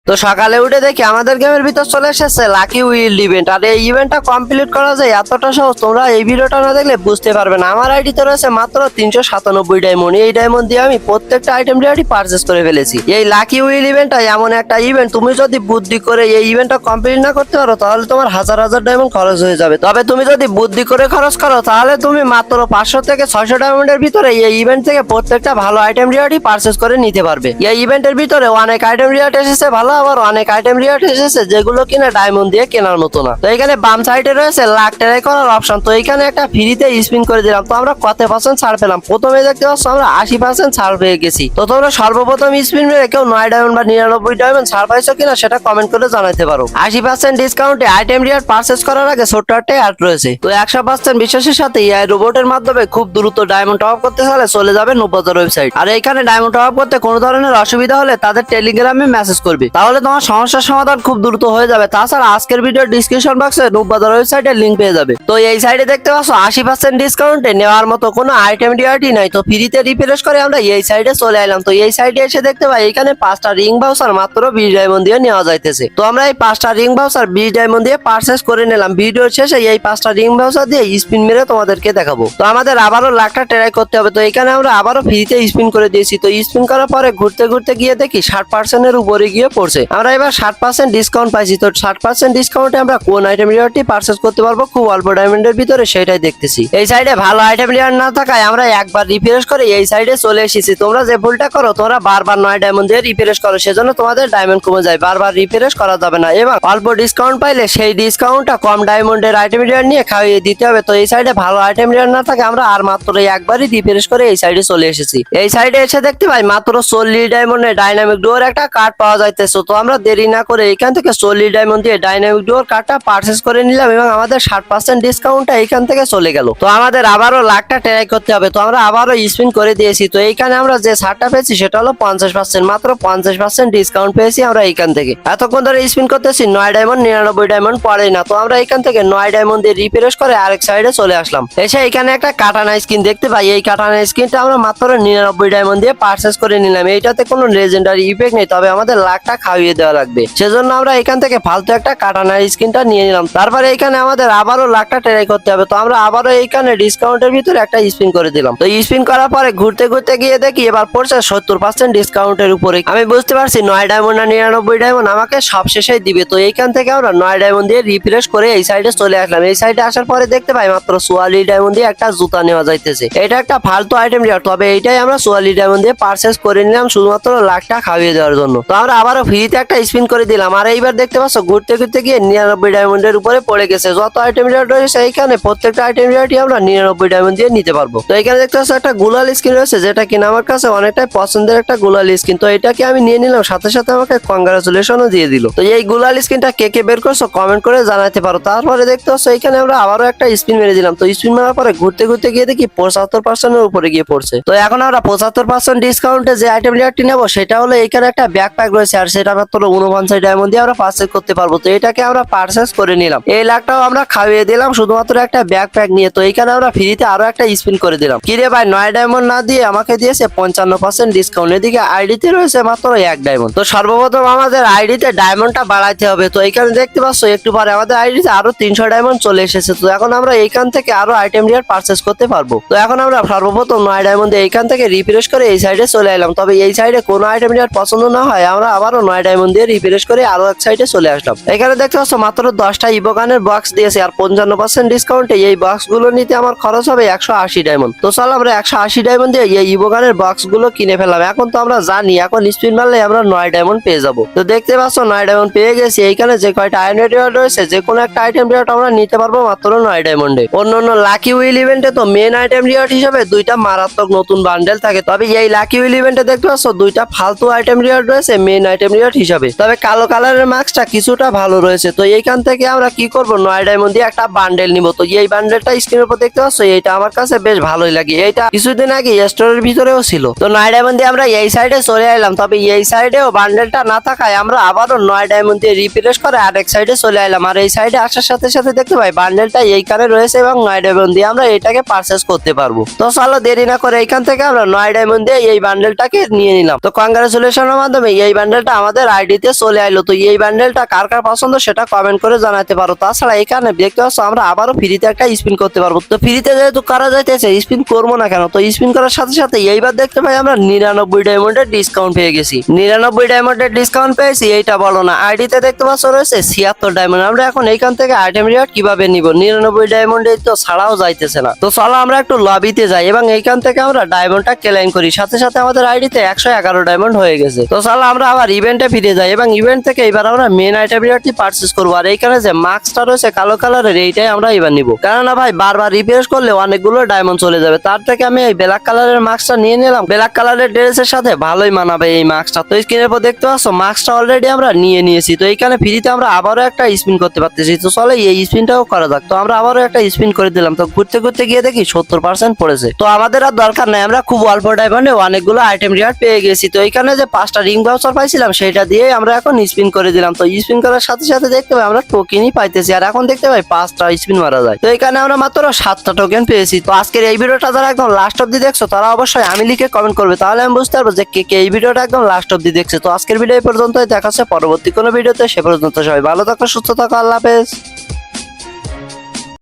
তো সকালে উঠে দেখি আমাদের গেমের ভিতর চলে এসেছে লাকি উইল ইভেন্ট। আর এই ইভেন্টটা কমপ্লিট করা যায় এতটা সহজ, তোমরা এই ভিডিওটা না দেখলে বুঝতে পারবে না। আমার আইডিতে রয়েছে মাত্র 397 ডায়মন্ড। এই ডায়মন্ড দিয়ে আমি প্রত্যেকটা আইটেম রেডি পারচেস করে ফেলেছি। এই লাকি উইল ইভেন্টটা এমন একটা ইভেন্ট, তুমি যদি বুদ্ধি করে এই ইভেন্টটা কমপ্লিট না করতে পারো তাহলে তোমার হাজার হাজার ডায়মন্ড খরচ হয়ে যাবে। তবে তুমি যদি বুদ্ধি করে খরচ করো তাহলে তুমি মাত্র 500 থেকে 600 ডায়মন্ডের ভিতরে এই ইভেন্ট থেকে প্রত্যেকটা ভালো আইটেম রেডি পারচেস করে নিতে পারবে। এই ইভেন্টের ভিতরে অনেক আইটেম রেডি এসেছে ভালো, আবার অনেক আইটেম রিওয়ার্ড এসেছে যেগুলো কিনা ডায়মন্ড দিয়ে কেনার মতো না। তো এখানে বাম সাইডে রয়েছে লাখ ট্রাই করার অপশন। তো এখানে একটা ফ্রিতে স্পিন করে দিলাম। তো আমরা কত পার্সেন্ট ছাড় পেলাম? প্রথমে দেখতে পাচ্ছ আমরা 80% ছাড় পেয়ে গেছি। তো তোমরা সর্বপ্রথম স্পিন মেরে কেউ 9 ডায়মন্ড বা 99 ডায়মন্ড ছাড় পাইছো কিনা সেটা কমেন্ট করে জানাতে পারো। 80% ডিসকাউন্টে আইটেম রিওয়ার্ড পারচেস করার আগে ছোট্ট একটা অ্যাড রয়েছে। তো 100% বিশ্বাসের সাথে এই রোবটের মাধ্যমে খুব দ্রুত ডায়মন্ড টপ আপ করতে হলে চলে যাবে নব্বতের ওয়েবসাইট। আর এইখানে ডায়মন্ড টপ আপ করতে কোনো ধরনের অসুবিধা হলে তাদের টেলিগ্রামে মেসেজ করবে, তাহলে তোমার সমস্যার সমাধান খুব দ্রুত হয়ে যাবে। তাছাড়া আজকের ভিডিওর ডিসক্রিপশন বক্সে নুবাদার ওয়েবসাইটের লিংক পেয়ে যাবে। তো এই সাইডে দেখতে পাচ্ছ 80% ডিসকাউন্টে নেওয়ার মতো কোনো আইটেম ডিআরটি নাই। তো ফ্রিতে রিফ্রেশ করে আমরা এই সাইডে চলে এলাম। তো এই সাইডে এসে দেখতে পাই এখানে 5টা রিং ভাউচার মাত্র 20 ডায়মন্ড দিয়ে নেওয়া যাইতেছে। তো আমরা এই 5টা রিং ভাউচার 20 ডায়মন্ড দিয়ে পারচেস করে নিলাম। ভিডিওর শেষে এই 5টা রিং ভাউচার দিয়ে স্পিন মেরে তোমাদেরকে দেখাবো। তো আমাদের আবারও লাখটা ট্রাই করতে হবে। তো এখানে আমরা আবারও ফ্রিতে স্পিন করে দিয়েছি। তো স্পিন করার পরে ঘুরতে ঘুরতে গিয়ে দেখি 60% এর উপরে গিয়ে পড়ছে। আমরা এবার 60% ডিসকাউন্ট পাইছি। তো 60% ডিসকাউন্টে আমরা কোন আইটেম রিওয়ার্ডটি পারচেস করতে পারবো খুব অল্প ডায়মন্ডের ভিতরে সেটাই দেখতেছি। এই সাইডে ভালো আইটেম রিওয়ার্ড না থাকায় আমরা একবার রিফ্রেশ করে এই সাইডে চলে এসেছি। তোমরা যে ভুলটা করো তোমরা বারবার 9 ডায়মন্ড দিয়ে রিফ্রেশ করো, সেজন্য তোমাদের ডায়মন্ড কমে যায়। বারবার রিফ্রেশ করা যাবে না। এবং অল্প ডিসকাউন্ট পাইলে সেই ডিসকাউন্টটা কম ডায়মন্ডের আইটেম রিওয়ার্ড নিয়ে খাইয়ে দিতে হবে। তো এই সাইডে ভালো আইটেম রিওয়ার্ড না থাকে আমরা আর মাত্র একবারই রিফ্রেশ করে এই সাইডে চলে এসেছি। এই সাইডে এসে দেখতে পাই মাত্র 40 ডায়মন্ডের ডাইনামিক ডুয়োর একটা কার্ড পাওয়া যাইতেছে। তো আমরা দেরি না করে এখান থেকে 40 ডায়মন্ড দিয়ে ডাইনামিক ডুয়োর কার্ডটা পারচেস করে নিলাম এবং আমাদের 60% ডিসকাউন্টটা এখান থেকে চলে গেল। তো আমাদের আবারও লাখটা ট্রাই করতে হবে। তো আমরা আবারও স্পিন করে দিয়েছি। তো এইখানে আমরা যে ছাড়টা পেয়েছি সেটা হলো 50%, মাত্র 50% ডিসকাউন্ট পেয়েছি আমরা এইখান থেকে। এতক্ষণ ধরে স্পিন করতেছি 9 ডায়মন্ড 99 ডায়মন্ড পড়েই না। তো আমরা এখান থেকে 9 ডায়মন্ড দিয়ে রিফ্রেশ করে আরেক সাইডে চলে আসলাম। এসে এখানে একটা কাটানা স্কিন দেখতে পাই। এই কাটানা স্কিনটা আমরা মাত্র 99 ডায়মন্ড দিয়ে পারচেস করে নিলাম। এইটাতে কোনো লেজেন্ডারি ইফেক্ট নেই, তবে আমাদের লাখটা খাইয়ে দেওয়া লাগবে, সেজন্য আমরা এখান থেকে ফালতু একটা কাটানার স্কিনটা নিয়ে নিলাম। তারপরে এখানে আমাদের আবারও লাখটা ট্রাই করতে হবে। তো আমরা আবারও এইখানে ডিসকাউন্টের ভিতরে একটা স্পিন করে দিলাম। তো স্পিন করার পরে ঘুরতে ঘুরতে গিয়ে দেখি এবার পড়ছে 70% ডিসকাউন্টের উপরে। আমি বুঝতে পারছি 9 ডায়মন্ড না 99 ডায়মন্ড আমাকে সব শেষেই দিবে। তো এইখান থেকে আমরা 9 ডায়মন্ড দিয়ে রিফ্রেশ করে এই সাইডে চলে আসলাম। এই সাইডে আসার পরে দেখতে পাই মাত্র 44 ডায়মন্ড দিয়ে একটা জুতা নেওয়া যাইতেছে। এটা একটা ফালতু আইটেম রিওয়ার্ড, তবে এইটাই আমরা 44 ডায়মন্ড দিয়ে পারচেস করে নিলাম শুধুমাত্র লাখটা খাইয়ে দেওয়ার জন্য। তো আমরা আবারও ফ্রিতে একটা স্পিন করে দিলাম। আর এইবার দেখতে পাচ্ছ ঘুরতে ঘুরতে গিয়ে 99 ডায়মন্ডের উপরে পড়ে গেছে। যত আইটেম রিওয়ার্ড রয়েছে এইখানে প্রত্যেকটা আইটেম রিওয়ার্ডই আমরা 99 ডায়মন্ড দিয়ে নিতে পারবো। তো এখানে দেখতে পাচ্ছ একটা গুলাল স্কিন রয়েছে, যেটা কিনা আমার কাছে অনেকটাই পছন্দের একটা গুলাল স্কিন। তো এটাকে আমি নিয়ে নিলাম, সাথে সাথে আমাকে কংগ্রাচুলেশনও দিয়ে দিল। তো এই গুলাল স্কিনটা কে কে বের করছো কমেন্ট করে জানাতে পারো। তারপরে দেখতে পাচ্ছ এখানে আমরা আবারও একটা স্পিন মেরে দিলাম। তো স্পিন মারার পরে ঘুরতে ঘুরতে গিয়ে দেখি 75% এর উপরে গিয়ে পড়ছে। তো এখন আমরা 75% ডিসকাউন্টে যে আইটেম রিওয়ার্ডটি নেবো সেটা হলো এখানে একটা ব্যাকপ্যাক রয়েছে, আর সেটা মাত্র 49 ডায়মন্ড দিয়ে আমরা পারচেজ করতে পারবো। তো এটাকে আমরা পারচেজ করে নিলাম। এই লাখটাও আমরা খাইয়ে দিলাম শুধুমাত্র একটা ব্যাকপ্যাক নিয়ে। তো এখানে আমরা ফ্রিতে আরো একটা স্পিন করে দিলাম। কিরে ভাই 9 ডায়মন্ড না দিয়ে আমাকে দিয়েছে 55% ডিসকাউন্ট। এদিকে আইডিতে রয়েছে মাত্র 1 ডায়মন্ড। তো সর্বপ্রথম আমাদের আইডিতে ডায়মন্ডটা বাড়াইতে হবে। তো এখানে দেখতে পাচ্ছ একটু পরে আমাদের আইডিতে আরো 300 ডায়মন্ড চলে এসেছে। তো এখন আমরা এইখান থেকে আরো আইটেম রিওয়ার্ড পারচেজ করতে পারবো। তো এখন আমরা সর্বপ্রথম 9 ডায়মন্ড দিয়ে এইখান থেকে রিফ্রেশ করে এই সাইডে চলে এলাম। তবে এই সাইডে কোনো আইটেম রিওয়ার্ড পছন্দ না হয় আমরা আবারও 9 ডায়মন্ড দিয়ে রিফ্রেশ করে আরো এক সাইডে চলে আসলাম। এখানে দেখতে পাচ্ছ মাত্র 10টা ইবোগানের বক্স দিয়েছে, আর 55% ডিসকাউন্টে এই বক্স গুলো নিতে আমার খরচ হবে 180 ডায়মন্ড। তো চল আমরা 180 ডায়মন্ড দিয়ে এই ইবোগানের বক্স গুলো কিনে ফেলাম। এখন তো আমরা জানি এখন স্পিন মারলে আমরা 9 ডায়মন্ড পেয়ে যাবো। তো দেখতে পাচ্ছ 9 ডায়মন্ড পেয়ে গেছি। এইখানে যে কয়টা আইটেম রিওয়ার্ড রয়েছে যে কোনো একটা আইটেম রিওয়ার্ড আমরা নিতে পারবো মাত্র 9 ডায়মন্ডে। অন্য লাকি উইল ইভেন্টে তো মেন আইটেম রিওয়ার্ড হিসেবে 2টা মারাত্মক নতুন বান্ডেল থাকে, তবে এই লাকি উইল ইভেন্টে দেখতে পাচ্ছ 2টা ফালতু আইটেম রিওয়ার্ড রয়েছে মেন আইটেম রিওয়ার্ড হিসাবে। তবে কালো কালারের মাস্কটা কিছুটা ভালো রয়েছে। তো এইখান থেকে আমরা কি করব 9 ডায়মন্ড দিয়ে একটা বান্ডেল নিব। তো এই বান্ডেলটা স্ক্রিনের উপর দেখতে পাচ্ছ, এইটা আমার কাছে বেশ ভালোই লাগে। এইটা কিছুদিন আগে স্টোরের ভিতরেও ছিল। তো 9 ডায়মন্ড দিয়ে আমরা এই সাইডে চলে এলাম। তবে এই সাইডেও বান্ডেলটা না থাকায় আমরা আবারও 9 ডায়মন্ড দিয়ে রিফ্রেশ করে আরেক সাইডে চলে এলাম। আর এই সাইডে আসার সাথে সাথে দেখতে পাই বান্ডেলটা এইখানে রয়েছে এবং 9 ডায়মন্ড দিয়ে আমরা এটাকে পারচেজ করতে পারবো। তো চলো দেরি না করে এইখান থেকে আমরা 9 ডায়মন্ড দিয়ে এই বান্ডেলটাকে নিয়ে নিলাম। তো কংগ্রাচুলেশনের মাধ্যমে এই বান্ডেলটা আমাদের আমাদের আইডিতে চলে আইলো। তো এই বান্ডেলটা কার কার পছন্দ সেটা কমেন্ট করে জানাতে পারো। তাছাড়া এখানে দেখতে পাচ্ছ আমরা আবারও ফ্রিতে একটা স্পিন করতে পারবো। তো ফ্রিতে যেহেতু করা যাইতেছে স্পিন করবো না কেন। তো স্পিন করার সাথে সাথে এইবার দেখতে পাই আমরা 99 ডায়মন্ডের ডিসকাউন্ট পেয়ে গেছি। 99 ডায়মন্ডের ডিসকাউন্ট পেয়েছি এইটা বলো না। আইডিতে দেখতে পাচ্ছ রয়েছে 76 ডায়মন্ড। আমরা এখন এইখান থেকে আইটেম রিওয়ার্ড কিভাবে নিব? 99 ডায়মন্ডে তো ছাড়াও যাইতেছে না। তো চলো আমরা একটু লবিতে যাই এবং এইখান থেকে আমরা ডায়মন্ডটা ক্লেম করি। সাথে সাথে আমাদের আইডিতে 111 ডায়মন্ড হয়ে গেছে। তো চলো আমরা আবার ইভেন্টে ফিরে যাই এবং ইভেন্ট থেকে এবার আমরা মেন আইটেম রিওয়ার্ডটি পারচেজ করবো। আর এইখানে যে মাস্কটা রয়েছে কালো কালারের এইটাই আমরা এবার নিব, কেননা ভাই বারবার রিফ্রেশ করলে অনেকগুলো ডায়মন্ড চলে যাবে। তার থেকে আমি এই ব্ল্যাক কালারের মাস্কটা নিয়ে নিলাম। ব্ল্যাক কালারের ড্রেসের সাথে ভালোই মানাবে এই মাস্কটা। তো স্ক্রিনের উপর দেখতে পাচ্ছ মাস্কটা অলরেডি আমরা নিয়ে নিয়েছি। তো এইখানে ফ্রিতে আমরা আবারও একটা স্পিন করতে পারতেছি। তো চলো এই স্পিনটাও করা যাক। তো আমরা আবারও একটা স্পিন করে দিলাম। তো ঘুরতে ঘুরতে গিয়ে দেখি 70% পড়েছে। তো আমাদের আর দরকার নাই, আমরা খুব অল্প ডায়মন্ডে অনেকগুলো আইটেম রিওয়ার্ড পেয়ে গেছি। তো এইখানে যে 5টা রিং ভাউচার পাইছিলাম সেটা দিয়ে আমরা এখন স্পিন করে দিলাম। তো স্পিন করার সাথে সাথে দেখতে পাই আমরা টোকেনই পাইতেছি। আর এখন দেখতে পাই 5টা স্পিন মারা যায়। তো এখানে আমরা মাত্র 7টা টোকেন পেয়েছি। তো আজকের এই ভিডিওটা যারা একদম লাস্ট অব্দি দেখছো তারা অবশ্যই আমি লিখে কমেন্ট করবে, তাহলে আমি বুঝতে পারবো যে কে কে এই ভিডিওটা একদম লাস্ট অব্দি দেখছে। তো আজকের ভিডিও এই পর্যন্তই, দেখা হচ্ছে পরবর্তী কোনো ভিডিওতে। সে পর্যন্ত সবাই ভালো থাকো, সুস্থ থাকো, আল্লাহ হাফেজ।